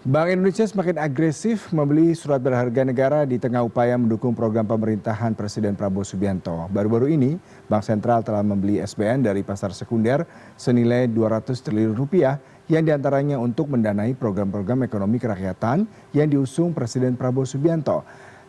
Bank Indonesia semakin agresif membeli surat berharga negara di tengah upaya mendukung program pemerintahan Presiden Prabowo Subianto. Baru-baru ini, Bank Sentral telah membeli SBN dari pasar sekunder senilai 200 triliun rupiah yang diantaranya untuk mendanai program-program ekonomi kerakyatan yang diusung Presiden Prabowo Subianto.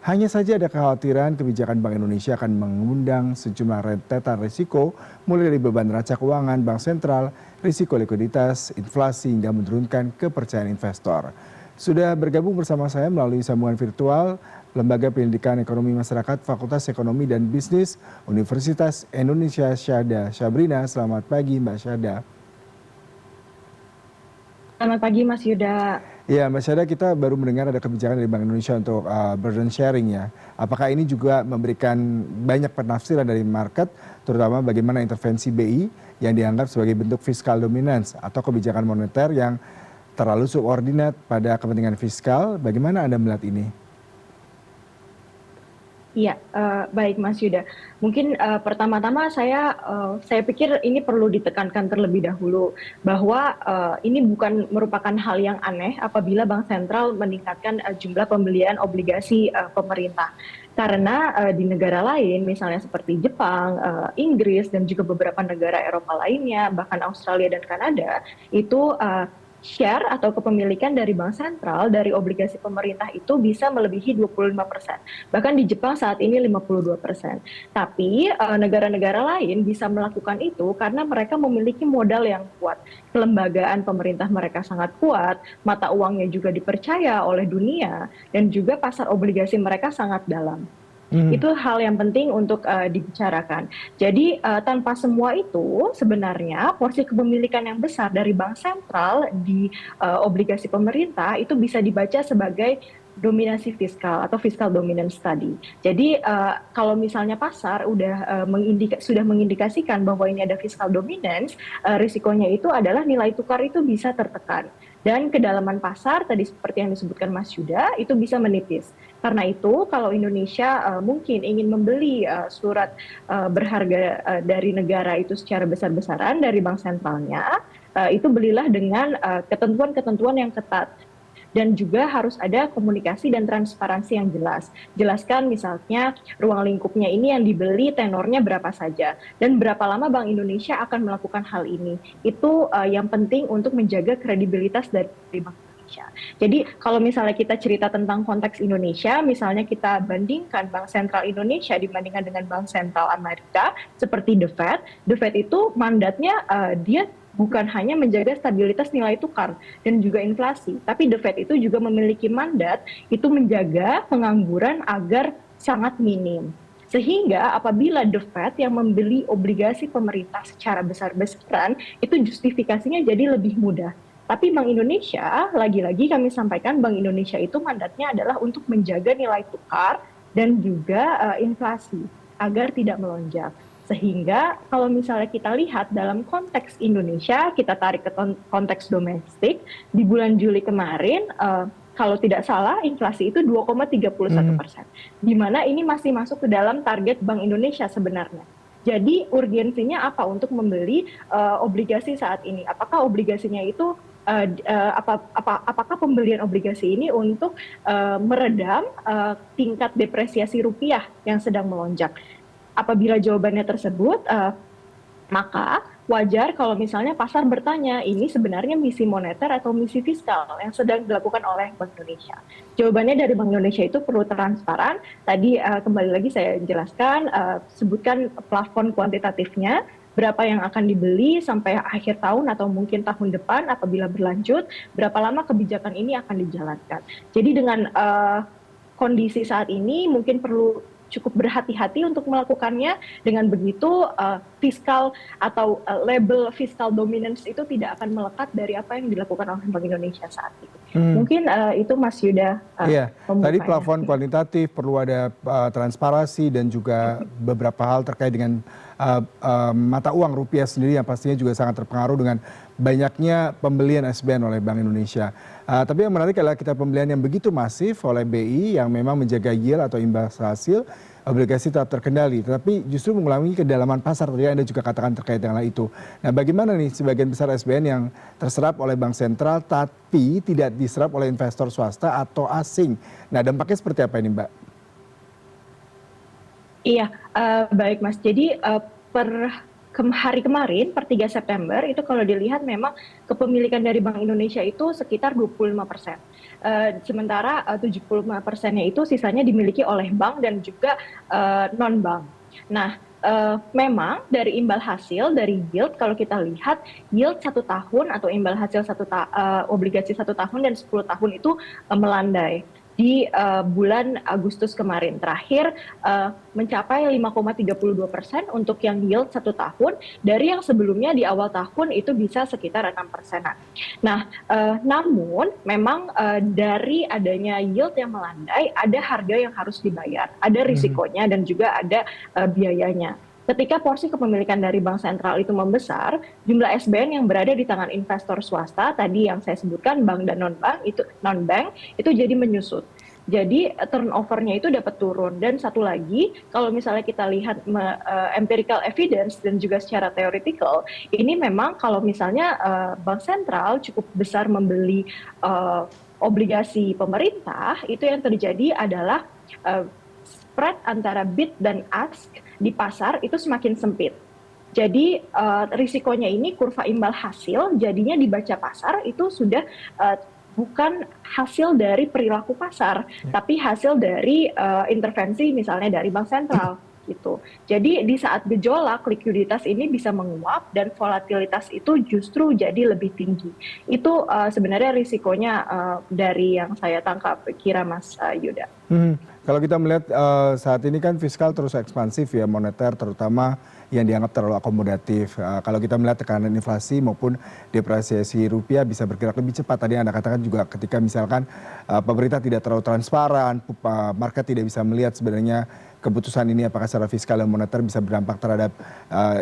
Hanya saja ada kekhawatiran kebijakan Bank Indonesia akan mengundang sejumlah rentetan risiko, mulai dari beban neraca keuangan Bank Sentral, risiko likuiditas, inflasi, hingga menurunkan kepercayaan investor. Sudah bergabung bersama saya melalui sambungan virtual Lembaga Pendidikan Ekonomi Masyarakat Fakultas Ekonomi dan Bisnis Universitas Indonesia Syahda Syabrina. Selamat pagi Mbak Syahda. Selamat pagi Mas Yuda. Ya, Mas Syahda, kita baru mendengar ada kebijakan dari Bank Indonesia untuk burden sharing ya. Apakah ini juga memberikan banyak penafsiran dari market, terutama bagaimana intervensi BI yang dianggap sebagai bentuk fiskal dominance atau kebijakan moneter yang terlalu subordinat pada kepentingan fiskal? Bagaimana Anda melihat ini? Iya, baik Mas Yuda. Mungkin pertama-tama saya pikir ini perlu ditekankan terlebih dahulu bahwa ini bukan merupakan hal yang aneh apabila Bank Sentral meningkatkan jumlah pembelian obligasi pemerintah. Karena di negara lain, misalnya seperti Jepang, Inggris, dan juga beberapa negara Eropa lainnya, bahkan Australia dan Kanada, itu share atau kepemilikan dari Bank Sentral dari obligasi pemerintah itu bisa melebihi 25%. Bahkan di Jepang saat ini 52%. Tapi negara-negara lain bisa melakukan itu karena mereka memiliki modal yang kuat. Kelembagaan pemerintah mereka sangat kuat, mata uangnya juga dipercaya oleh dunia, dan juga pasar obligasi mereka sangat dalam. Itu hal yang penting untuk dibicarakan. Jadi tanpa semua itu sebenarnya porsi kepemilikan yang besar dari Bank Sentral di obligasi pemerintah itu bisa dibaca sebagai dominasi fiskal atau fiscal dominance tadi. Jadi kalau misalnya pasar sudah mengindikasikan bahwa ini ada fiscal dominance, risikonya itu adalah nilai tukar itu bisa tertekan. Dan kedalaman pasar tadi seperti yang disebutkan Mas Yuda itu bisa menipis. Karena itu kalau Indonesia mungkin ingin membeli surat berharga dari negara itu secara besar-besaran dari bank sentralnya, itu belilah dengan ketentuan-ketentuan yang ketat. Dan juga harus ada komunikasi dan transparansi yang jelas. Jelaskan misalnya ruang lingkupnya ini yang dibeli tenornya berapa saja. Dan berapa lama Bank Indonesia akan melakukan hal ini. Itu yang penting untuk menjaga kredibilitas dari Bank Indonesia. Jadi kalau misalnya kita cerita tentang konteks Indonesia, misalnya kita bandingkan Bank Sentral Indonesia dibandingkan dengan Bank Sentral Amerika, seperti The Fed itu mandatnya dia bukan hanya menjaga stabilitas nilai tukar dan juga inflasi, tapi The Fed itu juga memiliki mandat itu menjaga pengangguran agar sangat minim. Sehingga apabila The Fed yang membeli obligasi pemerintah secara besar-besaran, itu justifikasinya jadi lebih mudah. Tapi Bank Indonesia, lagi-lagi kami sampaikan Bank Indonesia itu mandatnya adalah untuk menjaga nilai tukar dan juga inflasi agar tidak melonjak. Sehingga kalau misalnya kita lihat dalam konteks Indonesia, kita tarik ke konteks domestik, di bulan Juli kemarin, kalau tidak salah inflasi itu 2,31%. Di mana ini masih masuk ke dalam target Bank Indonesia sebenarnya. Jadi urgensinya apa untuk membeli obligasi saat ini? Apakah obligasinya itu apakah pembelian obligasi ini untuk meredam tingkat depresiasi rupiah yang sedang melonjak? Apabila jawabannya tersebut, maka wajar kalau misalnya pasar bertanya, ini sebenarnya misi moneter atau misi fiskal yang sedang dilakukan oleh Bank Indonesia. Jawabannya dari Bank Indonesia itu perlu transparan. Tadi kembali lagi saya jelaskan, sebutkan plafon kuantitatifnya, berapa yang akan dibeli sampai akhir tahun atau mungkin tahun depan apabila berlanjut, berapa lama kebijakan ini akan dijalankan. Jadi dengan kondisi saat ini mungkin perlu cukup berhati-hati untuk melakukannya. Dengan begitu fiskal atau label fiskal dominance itu tidak akan melekat dari apa yang dilakukan oleh Bank Indonesia saat ini. Mungkin itu Mas Yuda. Iya, tadi plafon kuantitatif, perlu ada transparansi dan juga beberapa hal terkait dengan mata uang rupiah sendiri yang pastinya juga sangat terpengaruh dengan banyaknya pembelian SBN oleh Bank Indonesia. Tapi yang menarik adalah kita pembelian yang begitu masif oleh BI yang memang menjaga yield atau imbas hasil obligasi tetap terkendali, tetapi justru mengulangi kedalaman pasar tadi Anda juga katakan terkait dengan hal itu. Nah, bagaimana nih sebagian besar SBN yang terserap oleh bank sentral tapi tidak diserap oleh investor swasta atau asing? Nah, dampaknya seperti apa ini, Mbak? Iya, baik Mas. Jadi per hari kemarin, per 3 September, itu kalau dilihat memang kepemilikan dari Bank Indonesia itu sekitar 25%. Sementara 75%-nya itu sisanya dimiliki oleh bank dan juga non-bank. Nah, memang dari imbal hasil, dari yield, kalau kita lihat yield 1 tahun atau imbal hasil obligasi 1 tahun dan 10 tahun itu melandai di bulan Agustus kemarin. Terakhir mencapai 5,32% untuk yang yield 1 tahun, dari yang sebelumnya di awal tahun itu bisa sekitar 6%. Nah, namun memang dari adanya yield yang melandai, ada harga yang harus dibayar, ada risikonya dan juga ada biayanya. Ketika porsi kepemilikan dari bank sentral itu membesar, jumlah SBN yang berada di tangan investor swasta tadi yang saya sebutkan bank dan non-bank itu jadi menyusut. Jadi turnover-nya itu dapat turun. Dan satu lagi, kalau misalnya kita lihat empirical evidence dan juga secara theoretical, ini memang kalau misalnya bank sentral cukup besar membeli obligasi pemerintah, itu yang terjadi adalah spread antara bid dan ask di pasar itu semakin sempit. Jadi risikonya ini kurva imbal hasil jadinya dibaca pasar itu sudah bukan hasil dari perilaku pasar, tapi hasil dari intervensi misalnya dari bank sentral gitu. Jadi di saat gejolak likuiditas ini bisa menguap dan volatilitas itu justru jadi lebih tinggi. Itu sebenarnya risikonya dari yang saya tangkap kira Mas Yuda. Kalau kita melihat saat ini kan fiskal terus ekspansif ya, moneter terutama yang dianggap terlalu akomodatif. Kalau kita melihat tekanan inflasi maupun depresiasi rupiah bisa bergerak lebih cepat. Tadi Anda katakan juga ketika misalkan pemerintah tidak terlalu transparan, market tidak bisa melihat sebenarnya keputusan ini apakah secara fiskal dan moneter bisa berdampak terhadap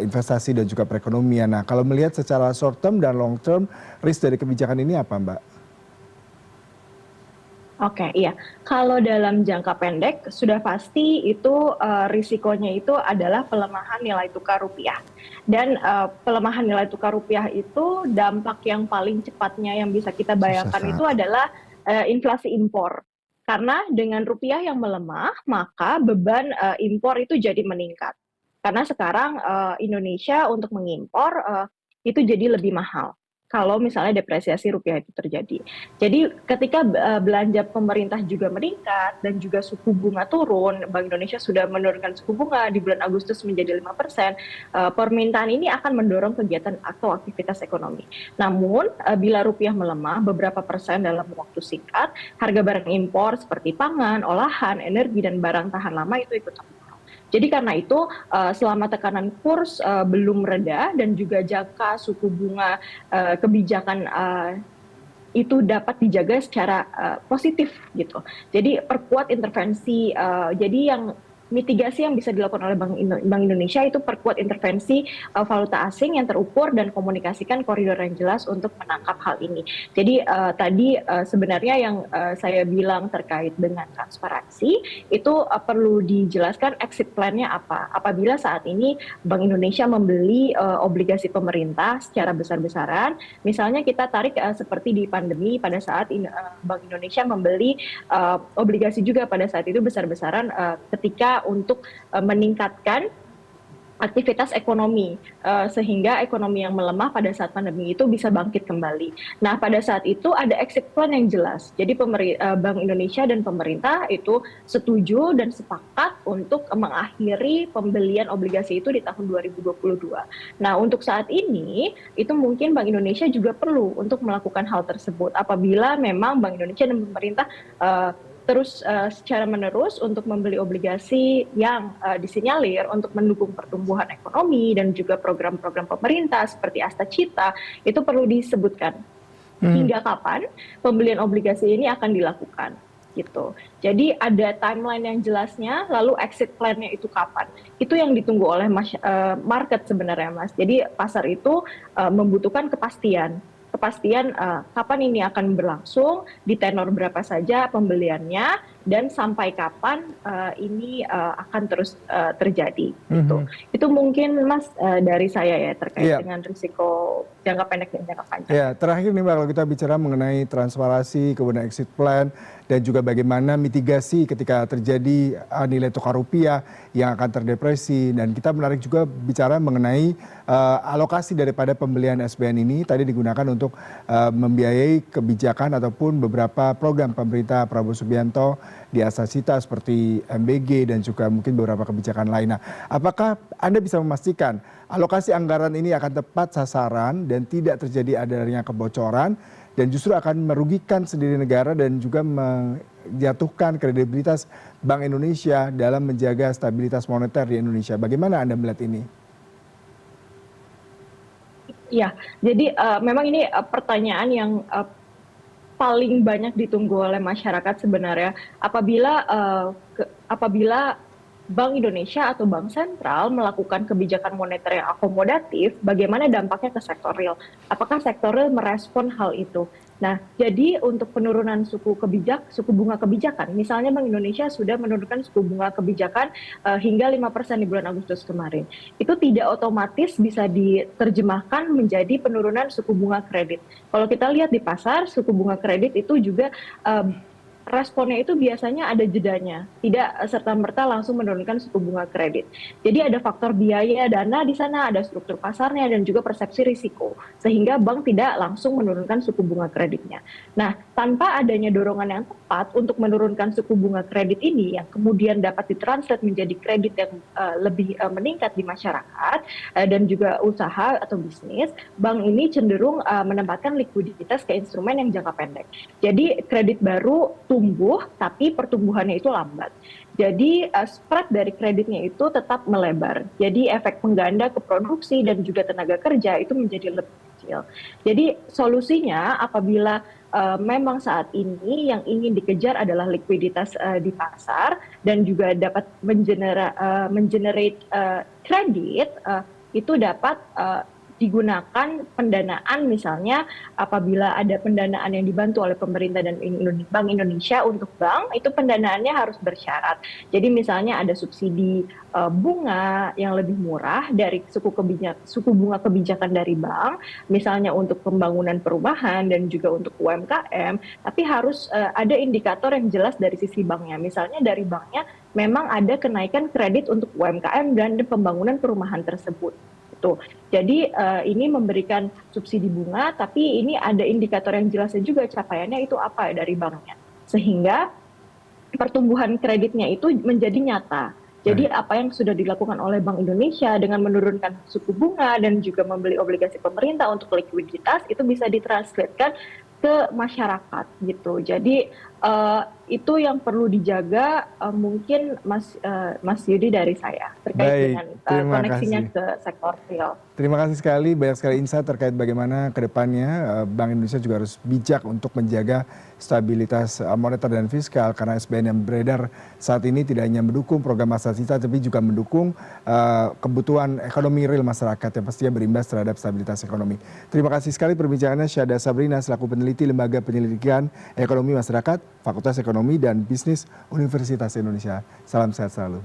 investasi dan juga perekonomian. Nah, kalau melihat secara short term dan long term, risk dari kebijakan ini apa, Mbak? Oke, iya. Kalau dalam jangka pendek, sudah pasti itu risikonya itu adalah pelemahan nilai tukar rupiah. Dan pelemahan nilai tukar rupiah itu dampak yang paling cepatnya yang bisa kita bayangkan itu adalah inflasi impor. Karena dengan rupiah yang melemah, maka beban impor itu jadi meningkat. Karena sekarang Indonesia untuk mengimpor itu jadi lebih mahal kalau misalnya depresiasi rupiah itu terjadi. Jadi ketika belanja pemerintah juga meningkat dan juga suku bunga turun, Bank Indonesia sudah menurunkan suku bunga di bulan Agustus menjadi 5%, permintaan ini akan mendorong kegiatan atau aktivitas ekonomi. Namun bila rupiah melemah beberapa persen dalam waktu singkat, harga barang impor seperti pangan, olahan, energi, dan barang tahan lama itu ikut turun. Jadi karena itu selama tekanan kurs belum reda dan juga jangka suku bunga kebijakan itu dapat dijaga secara positif gitu. Jadi perkuat intervensi. Jadi yang mitigasi yang bisa dilakukan oleh Bank Indonesia itu perkuat intervensi valuta asing yang terukur dan komunikasikan koridor yang jelas untuk menangkap hal ini. Jadi tadi sebenarnya yang saya bilang terkait dengan transparansi itu perlu dijelaskan exit plan-nya apa. Apabila saat ini Bank Indonesia membeli obligasi pemerintah secara besar-besaran, misalnya kita tarik seperti di pandemi pada saat Bank Indonesia membeli obligasi juga pada saat itu besar-besaran ketika untuk meningkatkan aktivitas ekonomi sehingga ekonomi yang melemah pada saat pandemi itu bisa bangkit kembali. Nah, pada saat itu ada exit plan yang jelas. Jadi Bank Indonesia dan pemerintah itu setuju dan sepakat untuk mengakhiri pembelian obligasi itu di tahun 2022. Nah, untuk saat ini itu mungkin Bank Indonesia juga perlu untuk melakukan hal tersebut apabila memang Bank Indonesia dan pemerintah terus secara menerus untuk membeli obligasi yang disinyalir untuk mendukung pertumbuhan ekonomi dan juga program-program pemerintah seperti Asta Cita itu perlu disebutkan hingga kapan pembelian obligasi ini akan dilakukan gitu. Jadi ada timeline yang jelasnya, lalu exit plan-nya itu kapan. Itu yang ditunggu oleh market sebenarnya, Mas. Jadi pasar itu membutuhkan kepastian. kepastian kapan ini akan berlangsung, di tenor berapa saja pembeliannya, dan sampai kapan ini akan terus terjadi. Gitu. Mhm. Itu mungkin Mas dari saya ya terkait Iya. dengan risiko jangka pendek dan jangka panjang. Ya, terakhir nih Mbak, kalau kita bicara mengenai transparansi, kemudian exit plan, dan juga bagaimana mitigasi ketika terjadi nilai tukar rupiah yang akan terdepresi. Dan kita menarik juga bicara mengenai alokasi daripada pembelian SBN ini tadi digunakan untuk membiayai kebijakan ataupun beberapa program pemerintah Prabowo Subianto di Asasita seperti MBG dan juga mungkin beberapa kebijakan lainnya. Apakah Anda bisa memastikan alokasi anggaran ini akan tepat sasaran dan tidak terjadi adanya kebocoran dan justru akan merugikan sendiri negara dan juga menjatuhkan kredibilitas Bank Indonesia dalam menjaga stabilitas moneter di Indonesia. Bagaimana Anda melihat ini? Ya, jadi memang ini pertanyaan yang paling banyak ditunggu oleh masyarakat sebenarnya apabila Bank Indonesia atau Bank Sentral melakukan kebijakan moneter yang akomodatif, bagaimana dampaknya ke sektor real? Apakah sektor real merespon hal itu? Nah, jadi untuk penurunan suku bunga kebijakan, misalnya Bank Indonesia sudah menurunkan suku bunga kebijakan hingga 5% di bulan Agustus kemarin. Itu tidak otomatis bisa diterjemahkan menjadi penurunan suku bunga kredit. Kalau kita lihat di pasar, suku bunga kredit itu juga responnya itu biasanya ada jedanya, tidak serta-merta langsung menurunkan suku bunga kredit. Jadi ada faktor biaya dana di sana, ada struktur pasarnya, dan juga persepsi risiko, sehingga bank tidak langsung menurunkan suku bunga kreditnya. Nah, tanpa adanya dorongan yang tepat untuk menurunkan suku bunga kredit ini, yang kemudian dapat ditranslate menjadi kredit yang lebih meningkat di masyarakat dan juga usaha atau bisnis, bank ini cenderung menempatkan likuiditas ke instrumen yang jangka pendek. Jadi kredit baru tumbuh, tapi pertumbuhannya itu lambat. Jadi spread dari kreditnya itu tetap melebar. Jadi efek pengganda ke produksi dan juga tenaga kerja itu menjadi lebih kecil. Jadi solusinya apabila memang saat ini yang ingin dikejar adalah likuiditas di pasar dan juga dapat mengenerate kredit, itu dapat digunakan pendanaan, misalnya apabila ada pendanaan yang dibantu oleh pemerintah dan Bank Indonesia untuk bank, itu pendanaannya harus bersyarat. Jadi misalnya ada subsidi bunga yang lebih murah dari suku bunga kebijakan dari bank, misalnya untuk pembangunan perumahan dan juga untuk UMKM, tapi harus ada indikator yang jelas dari sisi banknya. Misalnya dari banknya memang ada kenaikan kredit untuk UMKM dan pembangunan perumahan tersebut. Jadi ini memberikan subsidi bunga, tapi ini ada indikator yang jelasnya juga capaiannya itu apa dari banknya. Sehingga pertumbuhan kreditnya itu menjadi nyata. Jadi apa yang sudah dilakukan oleh Bank Indonesia dengan menurunkan suku bunga dan juga membeli obligasi pemerintah untuk likuiditas itu bisa ditranslatekan ke masyarakat gitu. Jadi itu yang perlu dijaga, mungkin Mas Yudi dari saya terkait dengan koneksinya ke sektor real. Terima kasih sekali, banyak sekali insight terkait bagaimana ke depannya Bank Indonesia juga harus bijak untuk menjaga stabilitas moneter dan fiskal karena SBN yang beredar saat ini tidak hanya mendukung program Asasita tapi juga mendukung kebutuhan ekonomi real masyarakat yang pastinya berimbas terhadap stabilitas ekonomi. Terima kasih sekali perbincangannya Syahda Sabrina selaku peneliti Lembaga Penyelidikan Ekonomi Masyarakat, Fakultas Ekonomi dan Bisnis Universitas Indonesia. Salam sehat selalu.